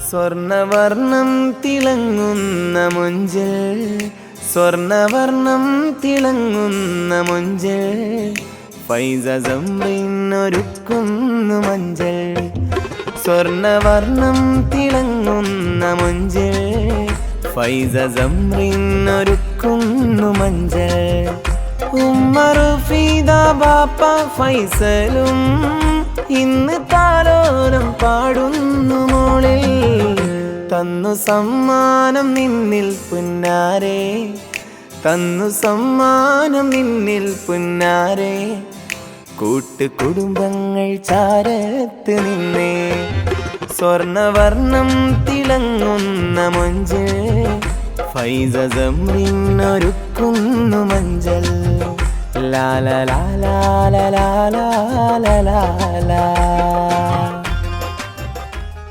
സ്വർണവർണം തിളങ്ങുന്ന മൊഞ്ചൽ, സ്വർണവർണം തിളങ്ങുന്ന മൊഞ്ചൽ, ഫൈസ സംറിനൊരുക്കുന്നു മഞ്ചൽ. സ്വർണവർണം തിളങ്ങുന്ന മൊഞ്ചൽ, ഫൈസ സംറിനൊരുക്കുന്നു മഞ്ചൽ. ഉമ്മർ ഫീദ ബാപ്പ ഫൈസലും ഇന്ന് താലോലം പാടുന്നു മോളിൽ. തന്നു സമ്മാനം നിന്നിൽ പുന്നാരെ, തന്നു സമ്മാനം നിന്നിൽ പുന്നാരെ, കൂട്ടുകുടുംബങ്ങൾ ചാരത്ത് നിന്നേ. സ്വർണവർണം തിളങ്ങുന്ന മൊഞ്ചൽ, ഫൈസ സംറിനൊരുക്കുന്നു മഞ്ചൽ. ലാ ലാ ലാ ലാ ലാ ലാ ലാ ലാ ലാ.